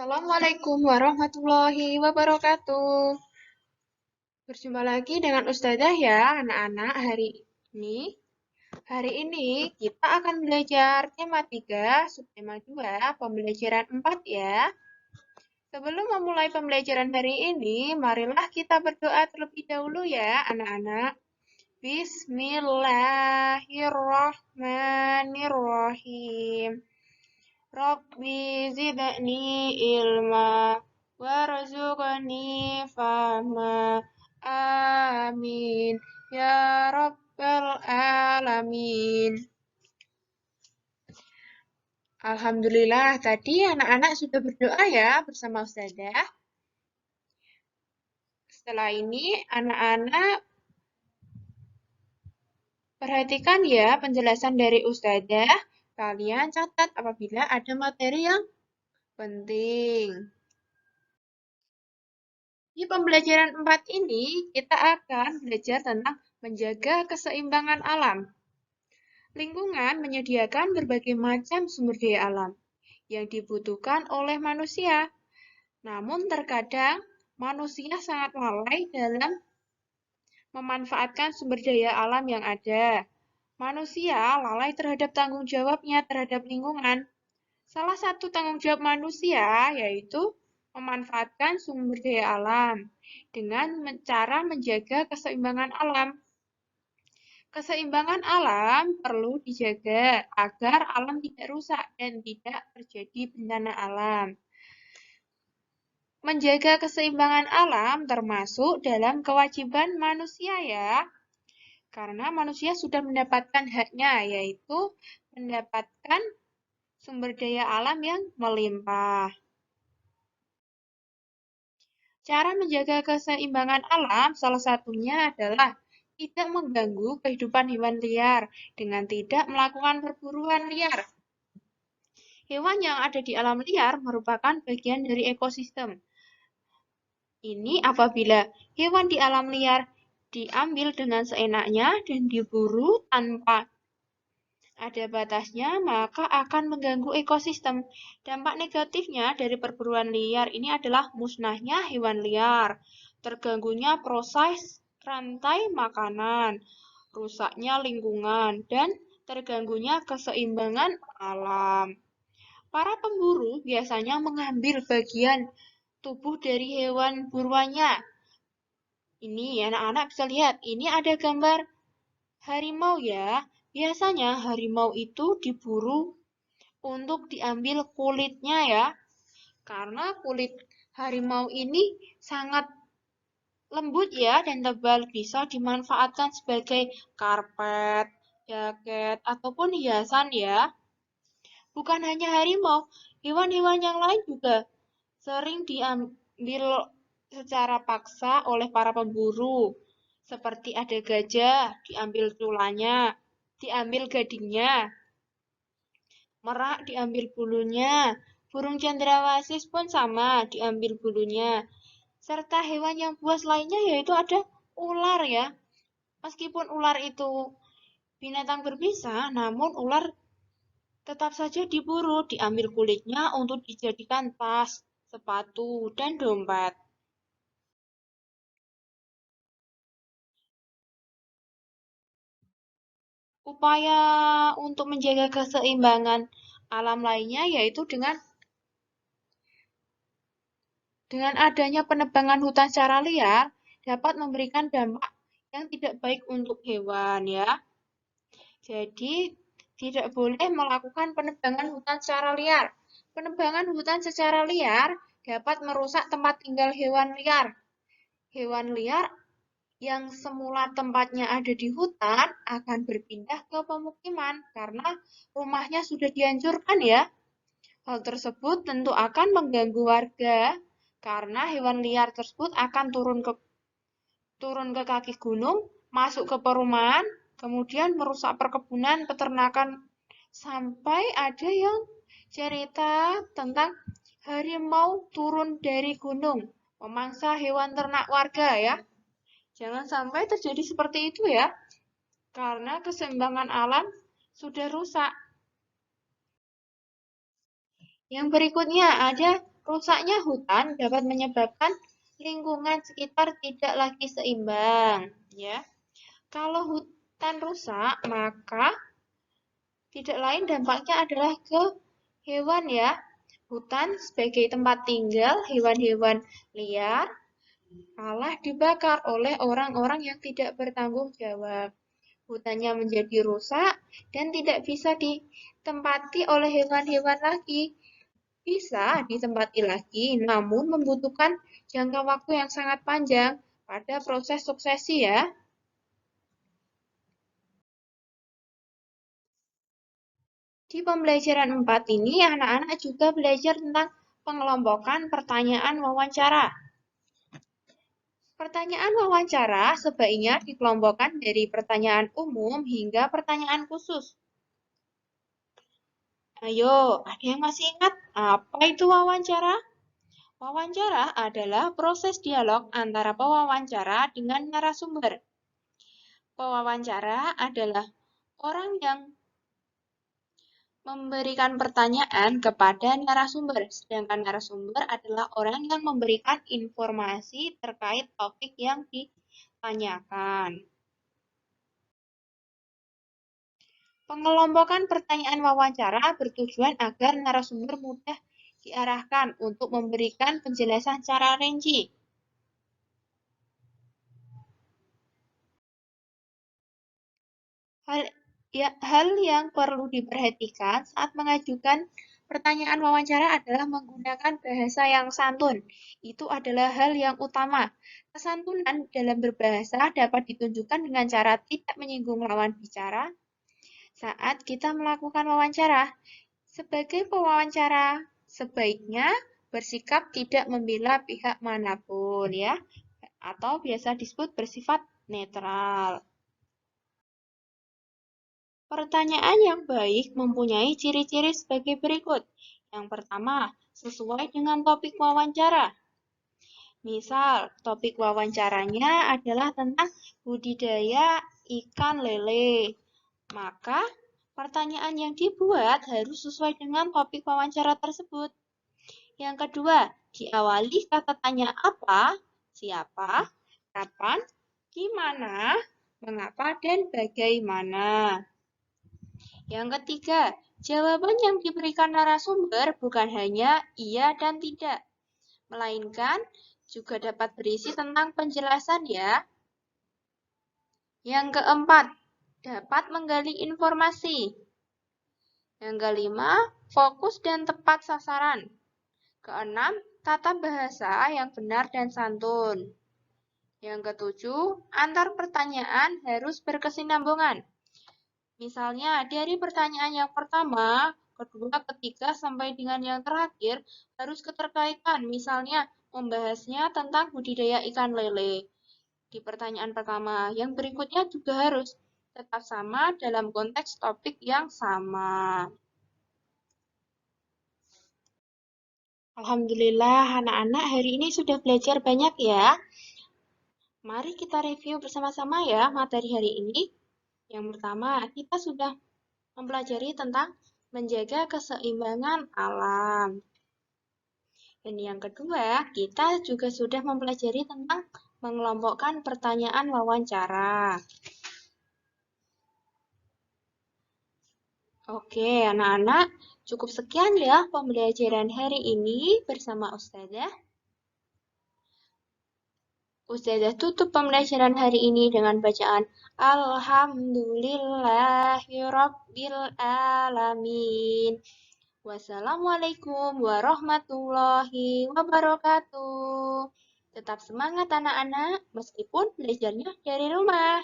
Assalamualaikum warahmatullahi wabarakatuh. Berjumpa lagi dengan Ustazah ya, anak-anak ini. Hari ini kita akan belajar tema 3, subtema 2, pembelajaran 4 ya. Sebelum memulai pembelajaran hari ini, marilah kita berdoa terlebih dahulu ya, anak-anak. Bismillahirrahmanirrahim. Rabbi zidni ilma warzuqni fahma. Amin. Ya Rabbal Alamin. Alhamdulillah, tadi anak-anak sudah berdoa ya bersama Ustazah. Setelah ini, anak-anak perhatikan ya penjelasan dari Ustazah. Kalian catat apabila ada materi yang penting. Di pembelajaran 4 ini, kita akan belajar tentang menjaga keseimbangan alam. Lingkungan menyediakan berbagai macam sumber daya alam yang dibutuhkan oleh manusia. Namun terkadang manusia sangat lalai dalam memanfaatkan sumber daya alam yang ada. Manusia lalai terhadap tanggung jawabnya terhadap lingkungan. Salah satu tanggung jawab manusia yaitu memanfaatkan sumber daya alam dengan cara menjaga keseimbangan alam. Keseimbangan alam perlu dijaga agar alam tidak rusak dan tidak terjadi bencana alam. Menjaga keseimbangan alam termasuk dalam kewajiban manusia ya. Karena manusia sudah mendapatkan haknya, yaitu mendapatkan sumber daya alam yang melimpah. Cara menjaga keseimbangan alam salah satunya adalah tidak mengganggu kehidupan hewan liar dengan tidak melakukan perburuan liar. Hewan yang ada di alam liar merupakan bagian dari ekosistem. Ini apabila hewan di alam liar diambil dengan seenaknya dan diburu tanpa ada batasnya, maka akan mengganggu ekosistem. Dampak negatifnya dari perburuan liar ini adalah musnahnya hewan liar, terganggunya proses rantai makanan, rusaknya lingkungan, dan terganggunya keseimbangan alam. Para pemburu biasanya mengambil bagian tubuh dari hewan buruannya. Ini anak-anak bisa lihat, ini ada gambar harimau ya. Biasanya harimau itu diburu untuk diambil kulitnya ya. Karena kulit harimau ini sangat lembut ya dan tebal, bisa dimanfaatkan sebagai karpet, jaket, ataupun hiasan ya. Bukan hanya harimau, hewan-hewan yang lain juga sering diambil secara paksa oleh para pemburu. Seperti ada gajah, diambil tulangnya, diambil gadingnya. Merak diambil bulunya. Burung cendrawasih pun sama, diambil bulunya. Serta hewan yang buas lainnya yaitu ada ular ya. Meskipun ular itu binatang berbisa, namun ular tetap saja diburu, diambil kulitnya untuk dijadikan tas, sepatu, dan dompet. Upaya untuk menjaga keseimbangan alam lainnya yaitu dengan adanya penebangan hutan secara liar dapat memberikan dampak yang tidak baik untuk hewan ya. Jadi tidak boleh melakukan penebangan hutan secara liar. Penebangan hutan secara liar dapat merusak tempat tinggal hewan liar. Hewan liar yang semula tempatnya ada di hutan akan berpindah ke pemukiman karena rumahnya sudah dihancurkan ya. Hal tersebut tentu akan mengganggu warga karena hewan liar tersebut akan turun ke kaki gunung, masuk ke perumahan, kemudian merusak perkebunan, peternakan, sampai ada yang cerita tentang harimau turun dari gunung, memangsa hewan ternak warga ya. Jangan sampai terjadi seperti itu ya, karena keseimbangan alam sudah rusak. Yang berikutnya ada Rusaknya hutan dapat menyebabkan lingkungan sekitar tidak lagi seimbang, ya. Kalau hutan rusak, maka tidak lain dampaknya adalah ke hewan ya. Hutan sebagai tempat tinggal hewan-hewan liar malah dibakar oleh orang-orang yang tidak bertanggung jawab. Hutannya menjadi rusak dan tidak bisa ditempati oleh hewan-hewan lagi. Bisa ditempati lagi, namun membutuhkan jangka waktu yang sangat panjang pada proses suksesi ya. Di pembelajaran 4 ini, anak-anak juga belajar tentang pengelompokan pertanyaan wawancara. Pertanyaan wawancara sebaiknya dikelompokkan dari pertanyaan umum hingga pertanyaan khusus. Ayo, ada yang masih ingat apa itu wawancara? Wawancara adalah proses dialog antara pewawancara dengan narasumber. Pewawancara adalah orang yang memberikan pertanyaan kepada narasumber, sedangkan narasumber adalah orang yang memberikan informasi terkait topik yang ditanyakan. Pengelompokan pertanyaan wawancara bertujuan agar narasumber mudah diarahkan untuk memberikan penjelasan secara rinci. Hal yang perlu diperhatikan saat mengajukan pertanyaan wawancara adalah menggunakan bahasa yang santun. Itu adalah hal yang utama. Kesantunan dalam berbahasa dapat ditunjukkan dengan cara tidak menyinggung lawan bicara saat kita melakukan wawancara. Sebagai pewawancara, sebaiknya bersikap tidak membela pihak manapun ya, atau biasa disebut bersifat netral. Pertanyaan yang baik mempunyai ciri-ciri sebagai berikut. Yang pertama, sesuai dengan topik wawancara. Misal, topik wawancaranya adalah tentang budidaya ikan lele. Maka, pertanyaan yang dibuat harus sesuai dengan topik wawancara tersebut. Yang kedua, diawali kata tanya apa, siapa, kapan, gimana, mengapa, dan bagaimana. Yang ketiga, jawaban yang diberikan narasumber bukan hanya iya dan tidak, melainkan juga dapat berisi tentang penjelasan ya. Yang keempat, dapat menggali informasi. Yang kelima, fokus dan tepat sasaran. Keenam, tata bahasa yang benar dan santun. Yang ketujuh, antar pertanyaan harus berkesinambungan. Misalnya, dari pertanyaan yang pertama, kedua, ketiga, sampai dengan yang terakhir, harus keterkaitan. Misalnya, membahasnya tentang budidaya ikan lele. Di pertanyaan pertama, yang berikutnya juga harus tetap sama dalam konteks topik yang sama. Alhamdulillah, anak-anak hari ini sudah belajar banyak ya. Mari kita review bersama-sama ya materi hari ini. Yang pertama, kita sudah mempelajari tentang menjaga keseimbangan alam. Dan yang kedua, kita juga sudah mempelajari tentang mengelompokkan pertanyaan wawancara. Oke, anak-anak, cukup sekian ya pembelajaran hari ini bersama Ustazah. Ustazah tutup pembelajaran hari ini dengan bacaan Alhamdulillahirabbil alamin. Wassalamualaikum warahmatullahi wabarakatuh. Tetap semangat anak-anak meskipun belajarnya dari rumah.